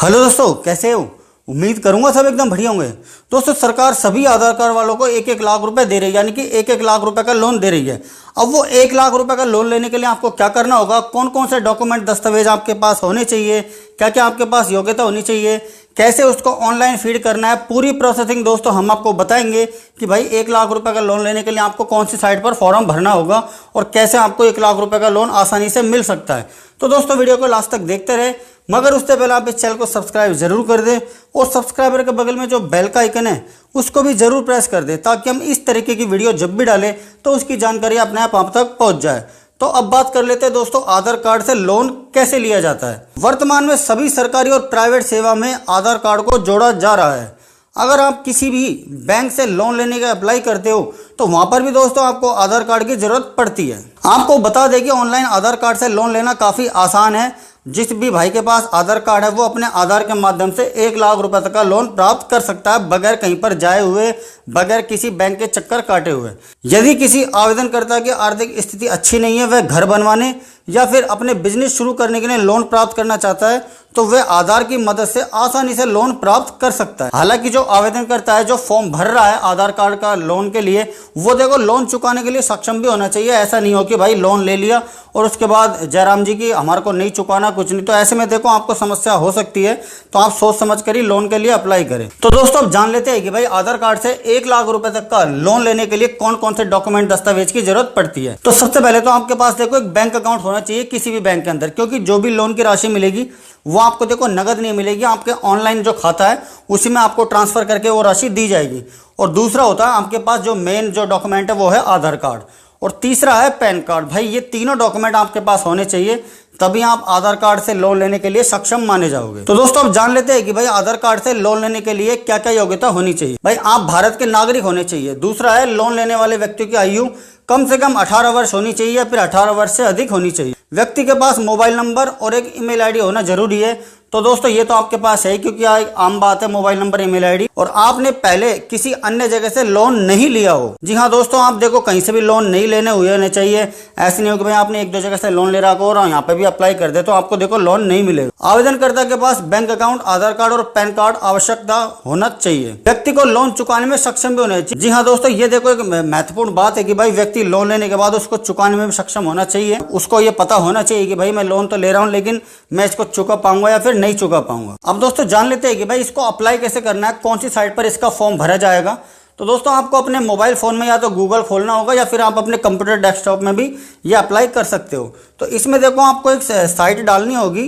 Hello दोस्तों, कैसे हो? उम्मीद करूंगा सब एकदम बढ़िया होंगे। दोस्तों, सरकार सभी आधार कार्ड वालों को 1-1 लाख रुपए दे रही है, यानी कि 1-1 लाख रुपए का लोन दे रही है। अब वो 1 लाख रुपए का लोन लेने के लिए आपको क्या करना होगा, कौन कौन से डॉक्यूमेंट दस्तावेज आपके पास होने चाहिए, क्या क्या आपके पास योग्यता होनी चाहिए, कैसे उसको ऑनलाइन फीड करना है, पूरी प्रोसेसिंग दोस्तों हम आपको बताएंगे कि भाई 1 लाख रुपए का लोन लेने के लिए आपको कौन सी साइट पर फॉर्म भरना होगा और कैसे आपको 1 लाख रुपए का लोन आसानी से मिल सकता है। तो दोस्तों, वीडियो को लास्ट तक देखते रहे, मगर उससे पहले आप इस चैनल को सब्सक्राइब जरूर कर दें और सब्सक्राइबर के बगल में जो बेल का आइकन है उसको भी जरूर प्रेस कर दें, ताकि हम इस तरीके की वीडियो जब भी डालें तो उसकी जानकारी अपने आप तक पहुंच जाए। तो अब बात कर लेते हैं दोस्तों, आधार कार्ड से लोन कैसे लिया जाता है। वर्तमान में सभी सरकारी और प्राइवेट सेवा में आधार कार्ड को जोड़ा जा रहा है। अगर आप किसी भी बैंक से लोन लेने का अप्लाई करते हो तो वहां पर भी दोस्तों आपको आधार कार्ड की जरूरत पड़ती है। आपको बता दें कि ऑनलाइन आधार कार्ड से लोन लेना काफ़ी आसान है। जिस भी भाई के पास आधार कार्ड है वो अपने आधार के माध्यम से 1 लाख रुपए तक का लोन प्राप्त कर सकता है, बगैर कहीं पर जाए हुए, बगैर किसी बैंक के चक्कर काटे हुए। यदि किसी आवेदनकर्ता की आर्थिक स्थिति अच्छी नहीं है, वह घर बनवाने या फिर अपने बिजनेस शुरू करने के लिए लोन प्राप्त करना चाहता है, तो वह आधार की मदद से आसानी से लोन प्राप्त कर सकता है। हालांकि जो आवेदन करता है, जो फॉर्म भर रहा है आधार कार्ड का लोन के लिए, वो देखो लोन चुकाने के लिए सक्षम भी होना चाहिए। ऐसा नहीं हो कि भाई लोन ले लिया और उसके बाद जयराम जी की हमारे को नहीं चुकाना कुछ नहीं, तो ऐसे में देखो आपको समस्या हो सकती है। तो आप सोच समझ कर ही लोन के लिए अप्लाई करें। तो दोस्तों, अब जान लेते हैं कि भाई आधार कार्ड से 1 लाख रुपए तक का लोन लेने के लिए कौन कौन से डॉक्यूमेंट दस्तावेज की जरूरत पड़ती है। तो सबसे पहले तो आपके पास देखो एक बैंक अकाउंट होना चाहिए किसी भी बैंक के अंदर, क्योंकि जो भी लोन की राशि मिलेगी वो आपको देखो नगद नहीं मिलेगी, आपके ऑनलाइन जो खाता है उसी में आपको ट्रांसफर करके वो राशि दी जाएगी। और दूसरा होता है आपके पास जो मेन जो डॉक्यूमेंट है वो है आधार कार्ड, और तीसरा है पैन कार्ड। भाई ये तीनों डॉक्यूमेंट आपके पास होने चाहिए, तभी आप आधार कार्ड से लोन लेने के लिए सक्षम माने जाओगे। तो दोस्तों, अब जान लेते हैं कि भाई आधार कार्ड से लोन लेने के लिए क्या क्या योग्यता होनी चाहिए। भाई आप भारत के नागरिक होने चाहिए। दूसरा है लोन लेने वाले व्यक्ति की आयु कम से कम 18 वर्ष होनी चाहिए या फिर 18 वर्ष से अधिक होनी चाहिए। व्यक्ति के पास मोबाइल नंबर और एक ईमेल आईडी होना जरूरी है। तो दोस्तों, ये तो आपके पास है, क्योंकि आम बात है मोबाइल नंबर ईमेल आईडी, और आपने पहले किसी अन्य जगह से लोन नहीं लिया हो। जी हाँ दोस्तों, आप देखो कहीं से भी लोन नहीं लेने हुए होने चाहिए। ऐसे नहीं हो कि भाई आपने 1-2 जगह से लोन ले रखा हो और यहाँ पे भी अप्लाई कर दे तो आपको देखो लोन नहीं मिलेगा। आवेदनकर्ता के पास बैंक अकाउंट, आधार कार्ड और पैन कार्ड आवश्यकता होना चाहिए। व्यक्ति को लोन चुकाने में सक्षम भी होना चाहिए। जी हाँ दोस्तों, ये देखो एक महत्वपूर्ण बात है कि भाई व्यक्ति लोन लेने के बाद उसको चुकाने में भी सक्षम होना चाहिए। उसको ये पता होना चाहिए कि भाई मैं लोन तो ले रहा हूँ, लेकिन मैं इसको चुका पाऊंगा या फिर नहीं चुका पाऊंगा। अब दोस्तों, जान लेते हैं कि भाई इसको अप्लाई कैसे करना है, कौन सी साइट पर इसका फॉर्म भरा जाएगा। तो दोस्तों, आपको अपने मोबाइल फोन में या तो गूगल खोलना होगा या फिर आप अपने कंप्यूटर डेस्कटॉप में भी ये अप्लाई कर सकते हो। तो इसमें देखो आपको एक साइट डालनी होगी,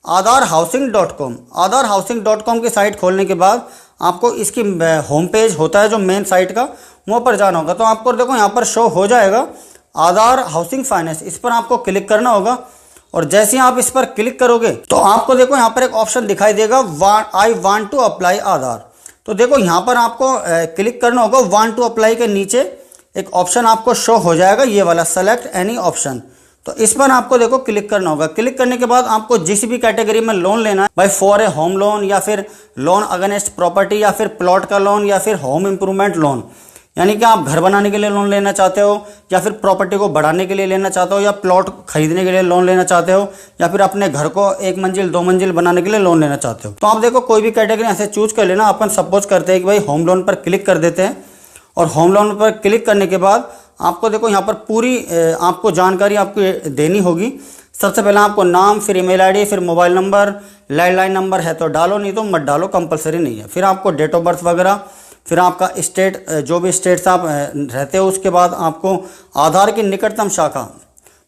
aadharhousing.com। aadharhousing.com की साइट खोलने के बाद आपको इसकी होम पेज होता है जो मेन साइट का, वहाँ पर जाना होगा। तो आपको देखो यहाँ पर शो हो जाएगा आधार हाउसिंग फाइनेंस, इस पर आपको क्लिक करना होगा। और जैसे ही आप इस पर क्लिक करोगे तो आपको देखो यहाँ पर एक ऑप्शन दिखाई देगा, आई वांट टू अप्लाई आधार। तो देखो यहाँ पर आपको क्लिक करना होगा। वांट टू अप्लाई के नीचे एक ऑप्शन आपको शो हो जाएगा, ये वाला सेलेक्ट एनी ऑप्शन। तो इस पर आपको देखो क्लिक करना होगा। क्लिक करने के बाद आपको जिस भी कैटेगरी में लोन लेना है, भाई फॉर ए होम लोन या फिर लोन अगेंस्ट प्रॉपर्टी या फिर प्लॉट का लोन या फिर होम इंप्रूवमेंट लोन, यानी कि आप घर बनाने के लिए लोन लेना चाहते हो या फिर प्रॉपर्टी को बढ़ाने के लिए लेना चाहते हो या प्लॉट खरीदने के लिए लोन लेना चाहते हो या फिर अपने घर को 1 मंजिल 2 मंजिल बनाने के लिए लोन लेना चाहते हो, तो आप देखो कोई भी कैटेगरी ऐसे चूज कर लेना। अपन सपोज करते हैं कि भाई होम लोन पर क्लिक कर देते हैं, और होम लोन पर क्लिक करने के बाद आपको देखो यहाँ पर पूरी आपको जानकारी आपको देनी होगी। सबसे पहले आपको नाम, फिर ईमेल आईडी, फिर मोबाइल नंबर, लैंडलाइन नंबर है तो डालो, नहीं तो मत डालो, कंपलसरी नहीं है। फिर आपको डेट ऑफ बर्थ वगैरह, फिर आपका स्टेट, जो भी स्टेट से आप रहते हो। उसके बाद आपको आधार की निकटतम शाखा,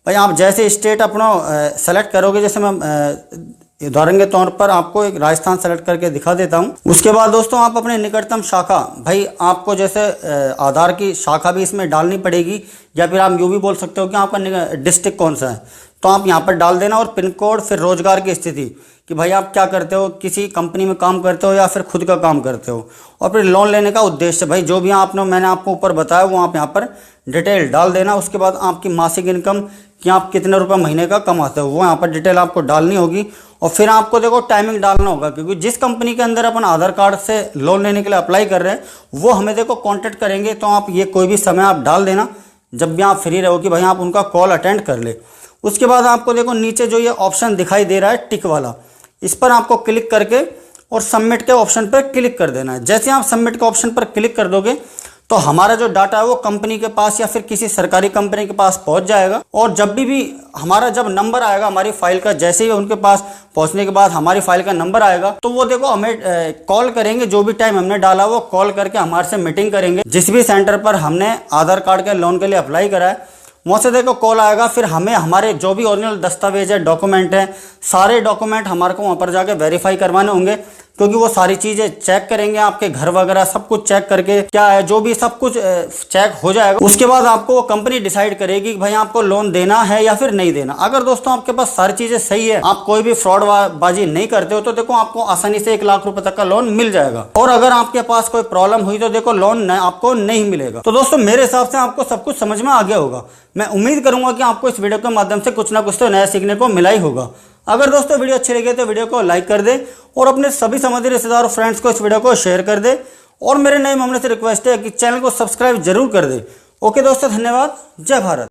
भाई आप जैसे स्टेट अपना सेलेक्ट करोगे, जैसे मैं उदाहरण के तौर पर आपको एक राजस्थान सेलेक्ट करके दिखा देता हूँ। उसके बाद दोस्तों आप अपने निकटतम शाखा, भाई आपको जैसे आधार की शाखा भी इसमें डालनी पड़ेगी, या फिर आप यूँ भी बोल सकते हो कि आपका डिस्ट्रिक्ट कौन सा है, तो आप यहाँ पर डाल देना। और पिन कोड, फिर रोजगार की स्थिति कि भाई आप क्या करते हो, किसी कंपनी में काम करते हो या फिर खुद का काम करते हो, और फिर लोन लेने का उद्देश्य, भाई जो भी मैंने आपको ऊपर बताया वो आप यहाँ पर डिटेल डाल देना। उसके बाद आपकी मासिक इनकम कि आप कितने रुपए महीने का कमाते हो, वो यहाँ पर डिटेल आपको डालनी होगी। और फिर आपको देखो टाइमिंग डालना होगा, क्योंकि जिस कंपनी के अंदर अपन आधार कार्ड से लोन लेने के लिए अप्लाई कर रहे हैं वो हमें देखो कॉन्टेक्ट करेंगे। तो आप ये कोई भी समय आप डाल देना जब भी आप फ्री रहो कि भाई आप उनका कॉल अटेंड कर ले। उसके बाद आपको देखो नीचे जो ये ऑप्शन दिखाई दे रहा है टिक वाला, इस पर आपको क्लिक करके और सबमिट के ऑप्शन पर क्लिक कर देना है। जैसे आप सबमिट के ऑप्शन पर क्लिक कर दोगे तो हमारा जो डाटा है वो कंपनी के पास या फिर किसी सरकारी कंपनी के पास पहुंच जाएगा। और जब भी हमारा जब नंबर आएगा हमारी फाइल का, जैसे ही उनके पास पहुंचने के बाद हमारी फाइल का नंबर आएगा तो वो देखो हमें कॉल करेंगे। जो भी टाइम हमने डाला वो कॉल करके हमारे से मीटिंग करेंगे। जिस भी सेंटर पर हमने आधार कार्ड के लोन के लिए अप्लाई करा है वहाँ से देखो कॉल आएगा। फिर हमें हमारे जो भी ओरिजिनल दस्तावेज है, डॉक्यूमेंट है, सारे डॉक्यूमेंट हमारे को वहाँ पर जाके वेरीफाई करवाने होंगे, क्योंकि वो सारी चीज़ें चेक करेंगे। आपके घर वगैरह सब कुछ चेक करके क्या है जो भी सब कुछ चेक हो जाएगा। उसके बाद आपको वो कंपनी डिसाइड करेगी कि भाई आपको लोन देना है या फिर नहीं देना। अगर दोस्तों आपके पास सारी चीज़ें सही है, आप कोई भी फ्रॉड बाजी नहीं करते हो, तो देखो आपको आसानी से 1 लाख रुपए तक का लोन मिल जाएगा। और अगर आपके पास कोई प्रॉब्लम हुई तो देखो लोन आपको नहीं मिलेगा। तो दोस्तों मेरे हिसाब से आपको सब कुछ समझ में आ गया होगा। मैं उम्मीद करूंगा कि आपको इस वीडियो के माध्यम से कुछ ना कुछ तो नया सीखने को मिला ही होगा। अगर दोस्तों वीडियो अच्छी लगी तो वीडियो को लाइक कर दे और अपने सभी संबंधी रिश्तेदार और फ्रेंड्स को इस वीडियो को शेयर कर दे। और मेरे नए मामले से रिक्वेस्ट है कि चैनल को सब्सक्राइब जरूर कर दे। ओके दोस्तों, धन्यवाद। जय भारत।